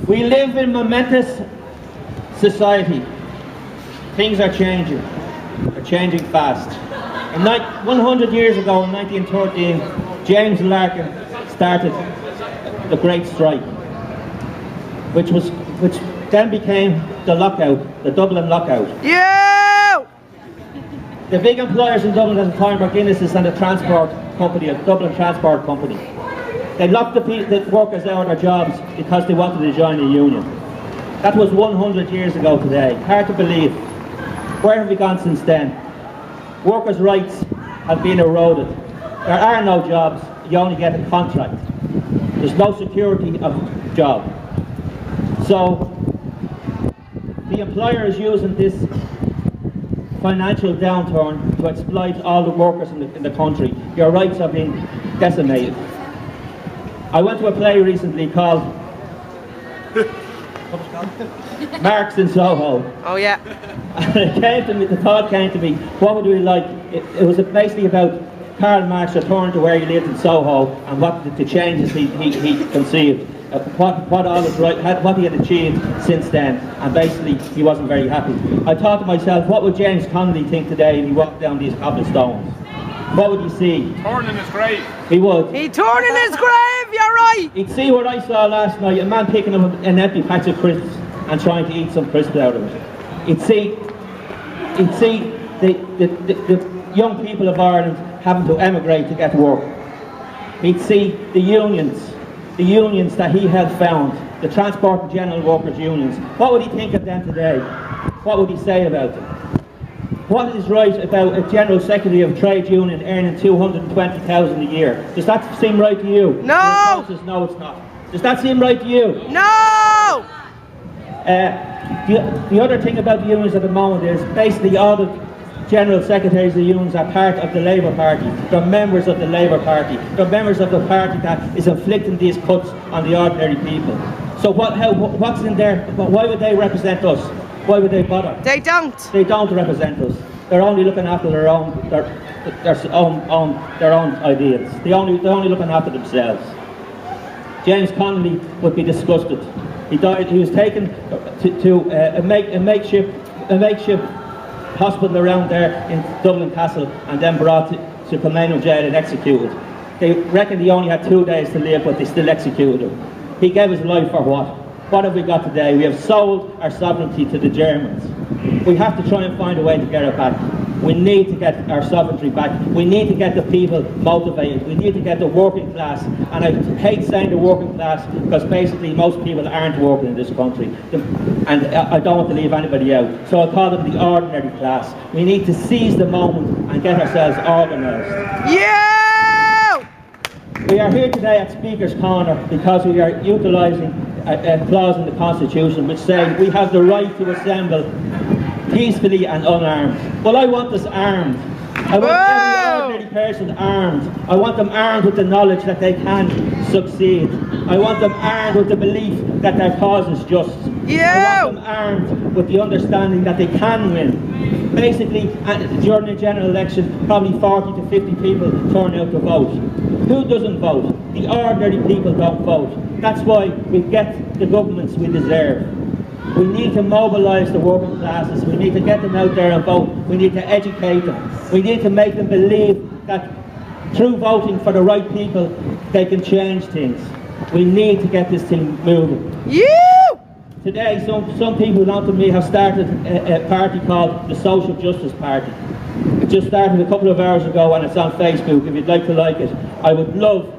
We live in a momentous society. Things are changing. They're changing fast. 100 years ago, in 1913, James Larkin started the Great Strike, which then became the lockout, the Dublin lockout. Yeah! The big employers in Dublin at the time were Guinness's and the transport company, a Dublin Transport Company. They locked the workers out of their jobs because they wanted to join a union. That was 100 years ago today. Hard to believe. Where have we gone since then? Workers' rights have been eroded. There are no jobs. You only get a contract. There's no security of job. So the employer is using this financial downturn to exploit all the workers in the country. Your rights are being decimated. I went to a play recently called Marx in Soho. Oh yeah. And it came to me, the thought came to me, what would we like? It was basically about Karl Marx returning to where he lived in Soho and what the changes he conceived. What he had achieved since then, and basically he wasn't very happy. I thought to myself, what would James Connolly think today if he walked down these cobblestones? What would he see? Torn in his grave. He would. He torn in his grave, you're right! He'd see what I saw last night, a man picking up an empty patch of crisps and trying to eat some crisps out of it. He'd see the young people of Ireland having to emigrate to get work. He'd see the unions that he had found, the Transport and General Workers Unions. What would he think of them today? What would he say about them? What is right about a General Secretary of Trade Union earning $220,000 a year? Does that seem right to you? No! No, it's not. Does that seem right to you? No! The other thing about the unions at the moment is basically all the General Secretaries of the unions are part of the Labour Party. They're members of the Labour Party. They're members of the party that is inflicting these cuts on the ordinary people. So what's in there? Why would they represent us? Why would they bother? They don't. They don't represent us. They're only looking after their own ideas. They're only looking after themselves. James Connolly would be disgusted. He died. He was taken to a makeshift hospital around there in Dublin Castle, and then brought to Kilmainham jail and executed. They reckon he only had 2 days to live, but they still executed him. He gave his life for what? What have we got today? We have sold our sovereignty to the Germans. We have to try and find a way to get it back. We need to get our sovereignty back. We need to get the people motivated. We need to get the working class. And I hate saying the working class because basically most people aren't working in this country. And I don't want to leave anybody out. So I call them the ordinary class. We need to seize the moment and get ourselves organised. Yeah! We are here today at Speaker's Corner because we are utilising a clause in the Constitution which says we have the right to assemble peacefully and unarmed. Well, I want us armed. I want every ordinary person armed. I want them armed with the knowledge that they can succeed. I want them armed with the belief that their cause is just. Yeah. I want them armed with the understanding that they can win. Basically, during the general election, probably 40 to 50 people turn out to vote. Who doesn't vote? The ordinary people don't vote. That's why we get the governments we deserve. We need to mobilise the working classes. We need to get them out there and vote. We need to educate them. We need to make them believe that through voting for the right people, they can change things. We need to get this thing moving. Today, some people known to me have started a party called the Social Justice Party. It just started a couple of hours ago and it's on Facebook. If you'd like to like it, I would love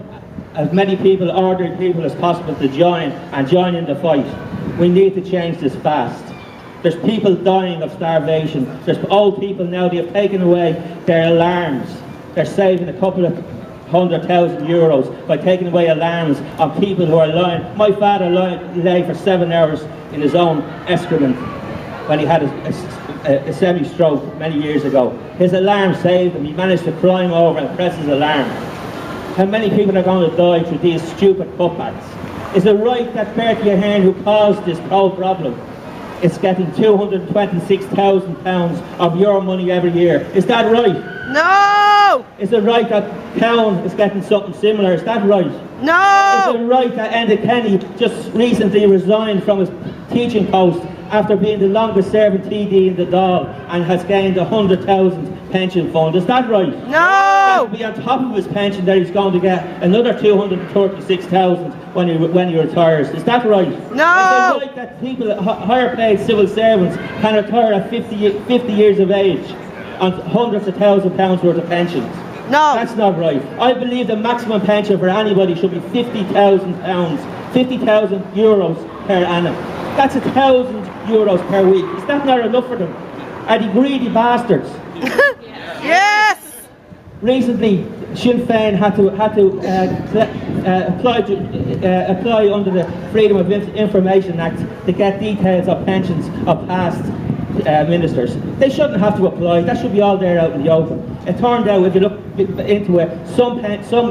as many people, ordinary people as possible to join in the fight. We need to change this fast. There's people dying of starvation. There's old people now, they've taken away their alarms. They're saving a couple of €100,000 by taking away alarms on people who are lying. My father lay for 7 hours in his own excrement when he had a semi-stroke many years ago. His alarm saved him. He managed to climb over and press his alarm. How many people are going to die through these stupid cutbacks? Is it right that Bertie Ahern, who caused this whole problem, is getting £226,000 of your money every year? Is that right? No! No! Is it right that Town is getting something similar? Is that right? No! Is it right that Enda Kenny just recently resigned from his teaching post after being the longest serving TD in the Dáil and has gained 100,000 pension fund? Is that right? No! Be on top of his pension that he's going to get another 236,000 when he retires. Is that right? No! Is it right that people, higher paid civil servants, can retire at 50 years of age on hundreds of £1,000s worth of pensions? No! That's not right. I believe the maximum pension for anybody should be £50,000, 50,000 euros per annum. That's €1,000 per week. Is that not enough for them? Are they greedy bastards? Yes! Recently, Sinn Féin had to apply under the Freedom of Information Act to get details of pensions of past ministers. They shouldn't have to apply. That should be all there out in the open. It turned out, if you look into it, some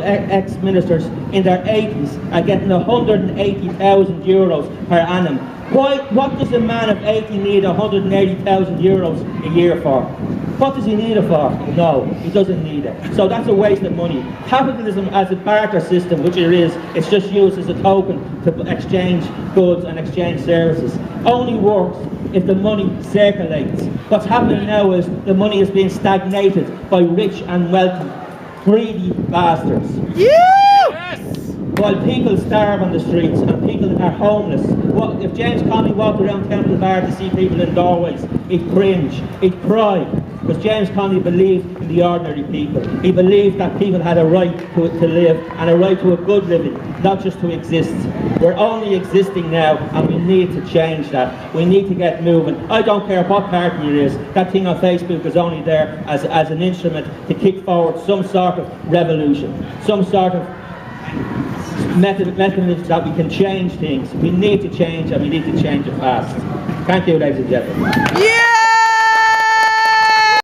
ex-ministers in their 80s are getting €180,000 per annum. What does a man of 80 need €180,000 a year for? What does he need it for? No, he doesn't need it. So that's a waste of money. Capitalism as a barter system, which it is, it's just used as a token to exchange goods and exchange services, only works if the money circulates. What's happening now is the money is being stagnated by rich and wealthy, greedy bastards. Yes! While people starve on the streets and people are homeless. If James Connolly walked around Temple Bar to see people in doorways, he'd cringe, he'd cry, because James Connolly believed in the ordinary people. He believed that people had a right to live and a right to a good living, not just to exist. We're only existing now, and we need to change that. We need to get moving. I don't care what party it is. That thing on Facebook is only there as an instrument to kick forward some sort of revolution, some sort of mechanism that we can change things. We need to change, and we need to change it fast. Thank you, ladies and gentlemen. Yeah!